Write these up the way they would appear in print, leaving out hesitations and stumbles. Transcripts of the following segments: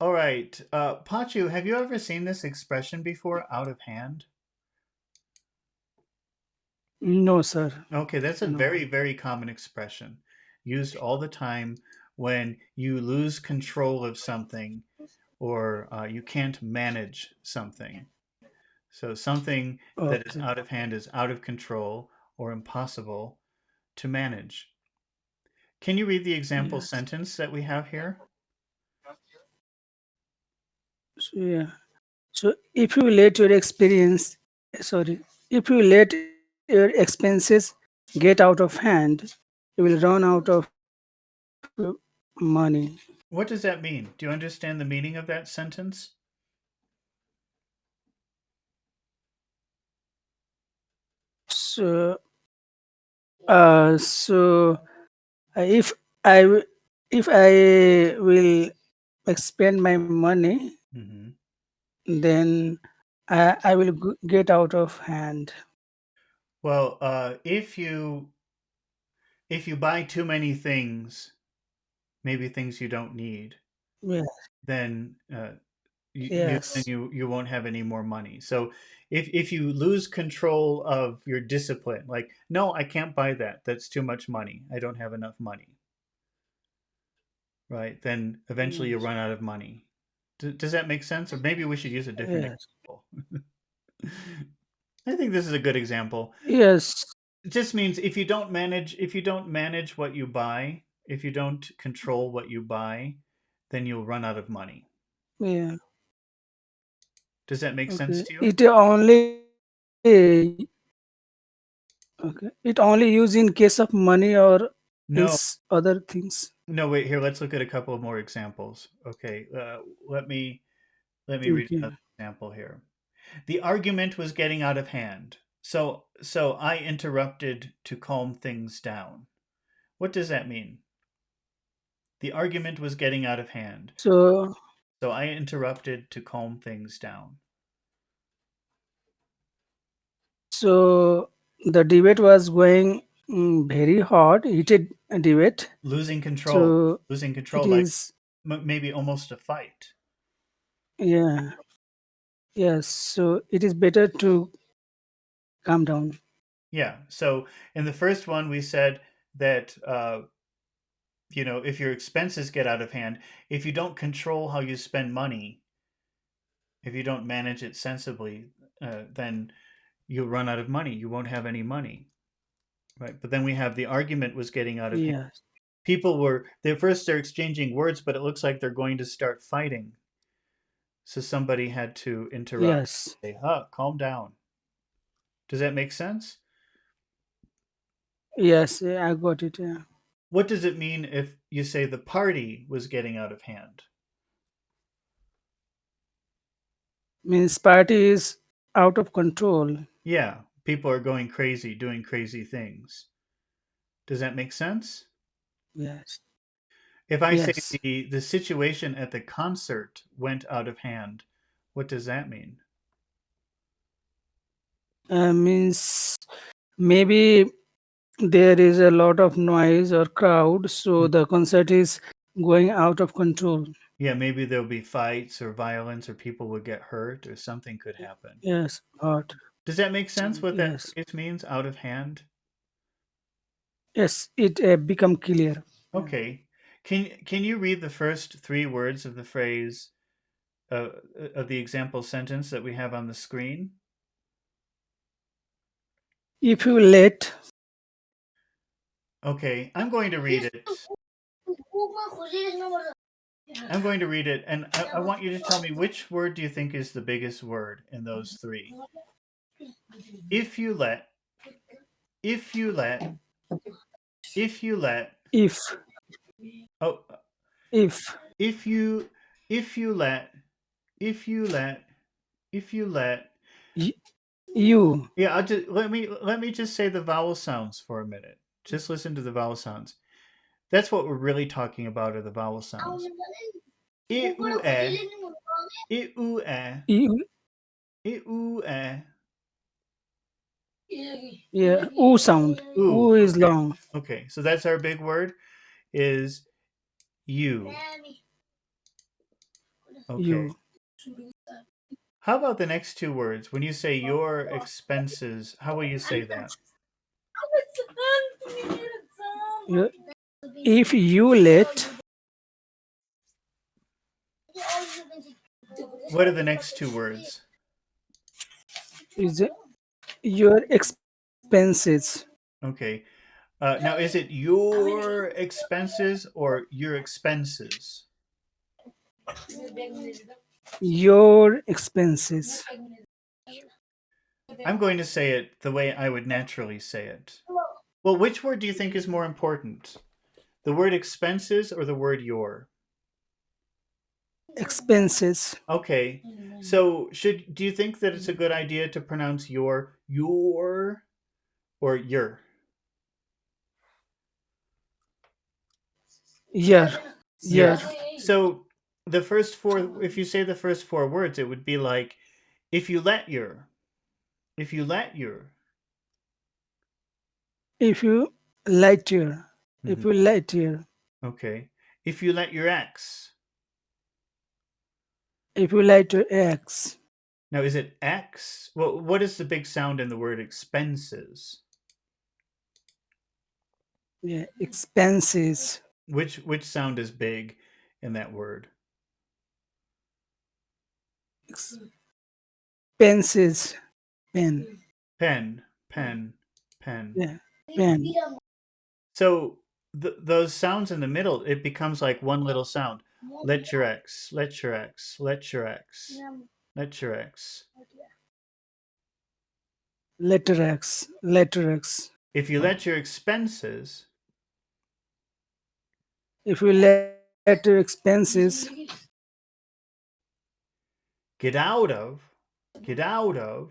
All right. Pachu, have you ever seen this expression before, out of hand? No, sir. Okay, that's a No. very, very common expression used all the time when you lose control of something or you can't manage something. So something that is Okay. out of hand is out of control or impossible to manage. Can you read the example Yes. sentence that we have here? So, yeah. So if you let your experience, sorry, if you let your expenses get out of hand, you will run out of money. What does that mean? Do you understand the meaning of that sentence? So, so if I w- if I will expend my money, Hmm. then I will get out of hand. Well, if you buy too many things, maybe things you don't need, Yes. then Yes. you won't have any more money. So if you lose control of your discipline, like no, I can't buy that. That's too much money. I don't have enough money, right? Then eventually you Yes. run out of money. Does that make sense? Or maybe we should use a different Yes. example. I think this is a good example. Yes. It just means if you don't manage what you buy, if you don't control what you buy, then you'll run out of money. Yeah. Does that make sense Okay. to you? It only okay. It only used in case of money or No, else other things. no, wait, here, let's look at a couple of more examples. Okay, let me read Okay. another example here. The argument was getting out of hand. So I interrupted to calm things down. What does that mean? The argument was getting out of hand. So So I interrupted to calm things down. so the debate was going very hot, heated debate. Losing control. So Losing it control, like is maybe almost a fight. yeah. Yes. So it is better to calm down. Yeah. So in the first one, we said that if your expenses get out of hand, if you don't control how you spend money, if you don't manage it sensibly, then you'll run out of money. You won't have any money, right? But then we have the argument was getting out of hand. Yes. People they're exchanging words, but it looks like they're going to start fighting. So somebody had to interrupt, Yes. say, "Huh, calm down." Does that make sense? Yes. Yeah, I got it. Yeah. What does it mean if you say the party was getting out of hand? Means party is out of control. Yeah, people are going crazy, doing crazy things. Does that make sense? Yes. If I say Yes. the situation at the concert went out of hand, what does that mean? Means maybe there is a lot of noise or crowd, so Mm. the concert is going out of control. Yeah, maybe there'll be fights or violence or people would get hurt or something could happen. Yes, hot. Does that make sense what that Yes, phrase means, out of hand? yes, it become clear. Yeah. Okay. Can you read the first three words of the phrase of the example sentence that we have on the screen? If you let, Okay, I'm going to read it. I'm going to read it, and I want you to tell me which word do you think is the biggest word in those three? If you let, if you let, if you let, if, oh, if if you, if you let, if you let, if you let. y- you, Yeah, let me just say the vowel sounds for a minute. Just listen to the vowel sounds. That's what we're really talking about are the vowel sounds. I u e, I u e, you, I u e, yeah, oo sound. oo. Oo is Okay, long. okay. So that's our big word is you. Okay. You. How about the next two words? When you say your expenses, how will you say that? You- If you let What are the next two words? is your expenses, Okay. Now, is it your expenses or your expenses? your expenses. I'm going to say it the way I would naturally say it. Well, which word do you think is more important? The word expenses or the word your? Expenses. Okay. So, do you think that it's a good idea to pronounce your or your? Year. Your. Year. So, the first four if you say the first four words, it would be like if you let your, if you let your. If you light year. If Mhm. you light year. Okay. If you let your ex. If you light your X. Now, is it X? Well, what is the big sound in the word expenses? Yeah. Expenses. Which sound is big in that word? Expenses. Pen. Pen, pen, pen. Yeah. Pen. So those sounds in the middle, it becomes like one little sound. Let your X, let your X, let your X, let your X. Letter X. Letter X. If you let your expenses, If you let your expenses get out of, get out of,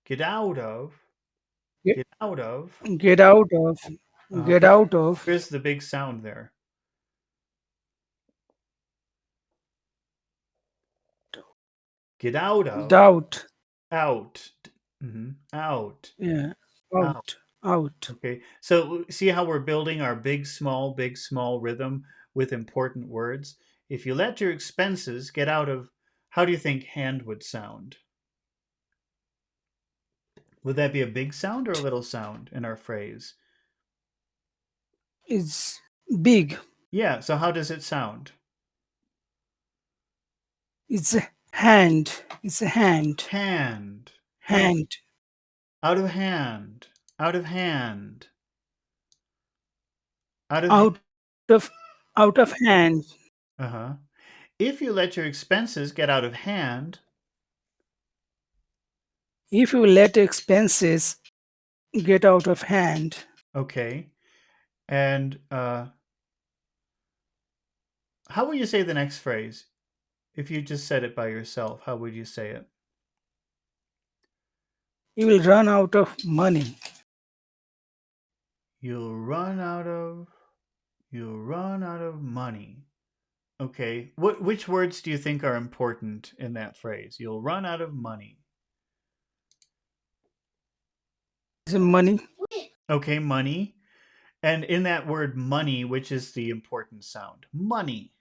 get out of, get, get out of. get out of, get Where, out of, where's the big sound there? Get out of, doubt. out, out, Yeah. out. Out. Out. Okay. So see how we're building our big, small rhythm with important words? If you let your expenses get out of, how do you think hand would sound? Would that be a big sound or a little sound in our phrase? Is big. Yeah. So how does it sound? It's a hand. It's a hand. Hand, hand, Hand. out of hand, out of hand, out of hand. Out of out of hand. Uh huh. If you let your expenses get out of hand, If you let expenses get out of hand, okay. And how will you say the next phrase? If you just said it by yourself, how would you say it? you will run out of money. You'll run out of you'll run out of money. Okay. Which words do you think are important in that phrase? You'll run out of money. Is money. Okay, money. And in that word money, which is the important sound? Money.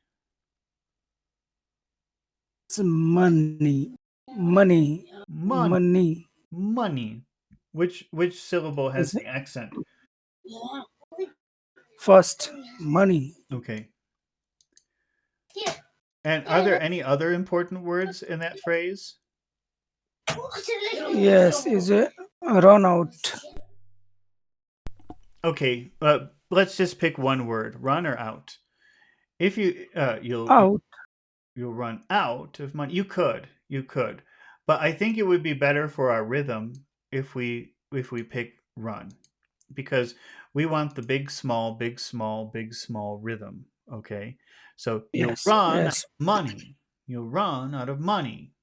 It's money. Money. Money. Money. Money. Which syllable has Is the accent? first money. Okay. And are there any other important words in that phrase? Yes, is a run out. Okay, let's just pick one word, run or out. If you Out. you'll run out of money. You could, but I think it would be better for our rhythm if we pick run, because we want the big small, big small rhythm. Okay, so you'll Yes. run out Yes. of money. You'll run out of money.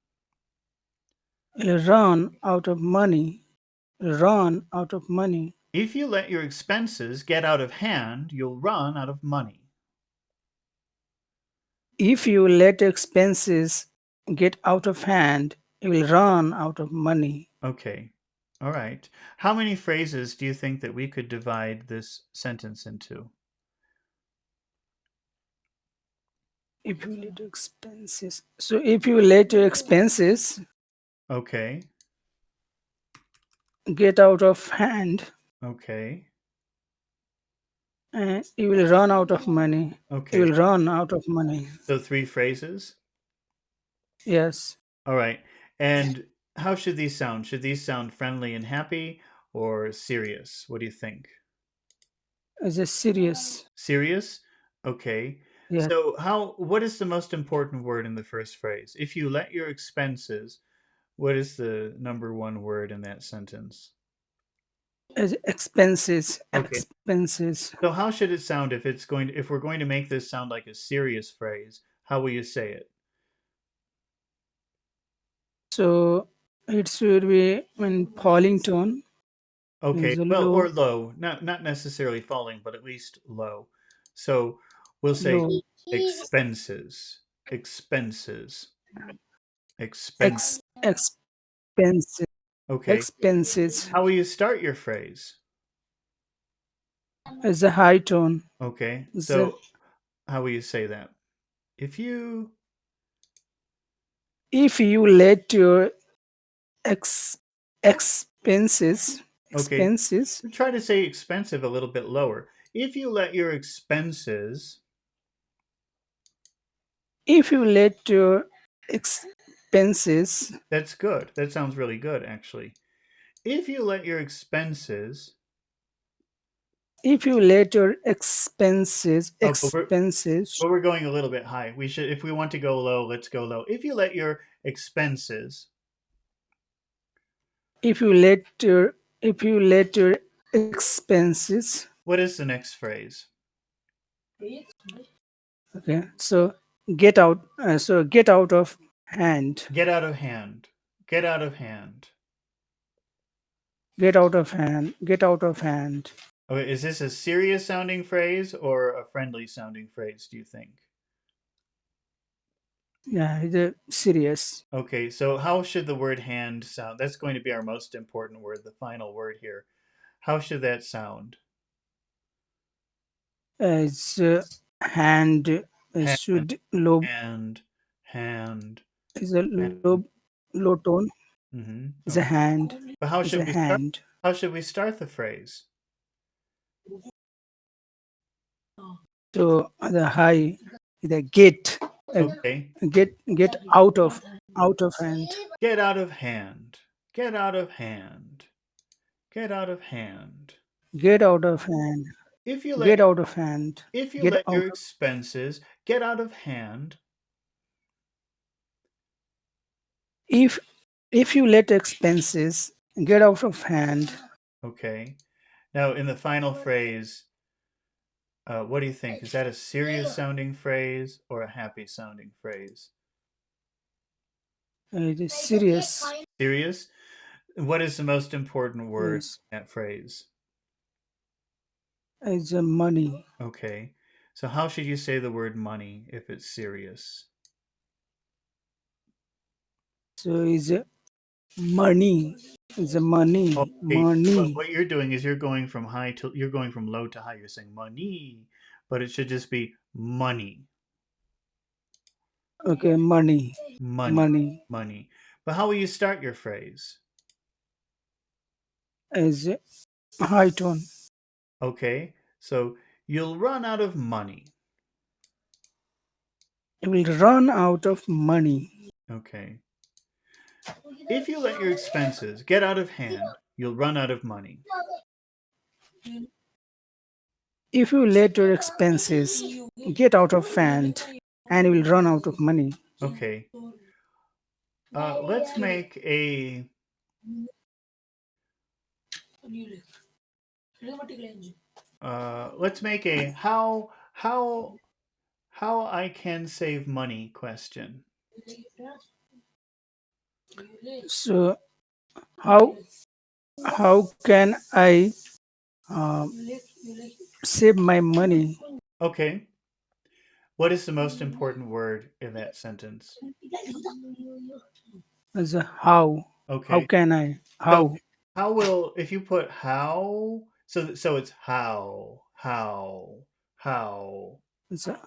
Run out of money. Run out of money. If you let your expenses get out of hand, you'll run out of money. If you let expenses get out of hand, you will run out of money. Okay. All right. How many phrases do you think that we could divide this sentence into? If you let your expenses, so if you let your expenses Okay. get out of hand, Okay. and you will run out of money. You Okay. will run out of money. So three phrases. Yes, All right. And how should these sound? Should these sound friendly and happy or serious? What do you think? as a serious. Serious? Okay. Yes, So what is the most important word in the first phrase? If you let your expenses, what is the number one word in that sentence? as expenses, Okay. expenses. So how should it sound if we're going to make this sound like a serious phrase? How will you say it? So it should be in falling tone. Okay. Is a Well, or low, low, not necessarily falling, but at least low. So we'll say low, expenses, expenses, expense. ex, expenses, Okay. expenses. How will you start your phrase? Is a high tone. Okay. Is a, So how will you say that? If you if you let your ex, expenses, okay, expenses, try to say expensive a little bit lower. If you let your expenses, if you let your expenses, that's good. That sounds really good, actually. If you let your expenses, if you let your expenses, oh, expenses, but we're going a little bit high. We should, if we want to go low, let's go low. If you let your expenses, if you let your, if you let your expenses, what is the next phrase? okay, so get out, so get out of hand, Get out of hand. Get out of hand. get out of hand, get out of hand. Okay, is this a serious sounding phrase or a friendly sounding phrase, do you think? Yeah, the serious. Okay, so how should the word hand sound? That's going to be our most important word, the final word here. How should that sound? It's hand, Hand, should low, hand, hand, is a hand. low tone, is a Okay. hand, But is a hand. how should we start the phrase? So the high, the get, uh, Okay. get out of hand, Get out of hand. Get out of hand. Get out of hand. get out of hand, If you let get out of hand, if you get let out your of. expenses get out of hand, If you let expenses get out of hand, okay. Now in the final phrase, what do you think? Is that a serious sounding phrase or a happy sounding phrase? it is serious. Serious? What is the most important word Yes, in that phrase? it's a money. Okay. So how should you say the word money if it's serious? So it's a money. It's a money. Okay. Money. What you're doing is you're going from low to high. You're saying money, but it should just be money, Okay, money. money, Money money. But how will you start your phrase? is a high tone. Okay. So you'll run out of money. You will run out of money. Okay. If you let your expenses get out of hand, you'll run out of money. If you let your expenses get out of hand, and you will run out of money. Okay. Let's make a let's make a how I can save money question. So how can I uh, save my money? Okay. What is the most important word in that sentence? As a how? How Okay. can I? So How? how will if you put how so it's how As a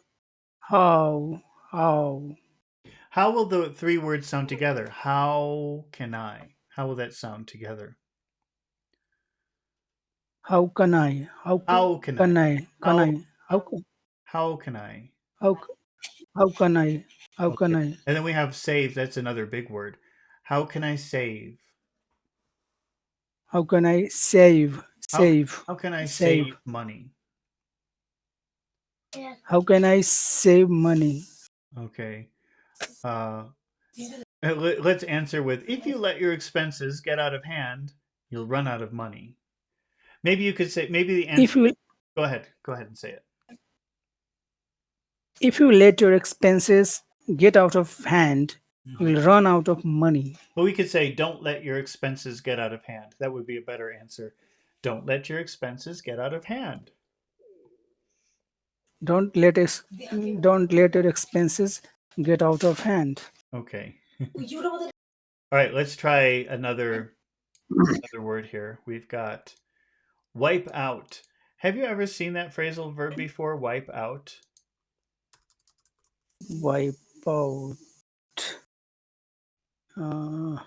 how? How? How will the three words sound together? How can I? How will that sound together? How can I? How How can can I? I? Can How I? how can I? How, how can I? How can Okay. I? And then we have save. That's another big word. How can I save? How can I save? How Save. how can I Save. save money? How can I save money? Okay. Uh, let's answer with if you let your expenses get out of hand, you'll run out of money. Maybe you could say maybe the answer. If you Go ahead. Go ahead and say it. if you let your expenses get out of hand, you Hmm. will run out of money. But we could say don't let your expenses get out of hand. That would be a better answer. Don't let your expenses get out of hand. Don't let ex- don't let your expenses get out of hand. Okay. All right, let's try another word here. We've got wipe out. Have you ever seen that phrasal verb before? Wipe out. Wipe out. Uh,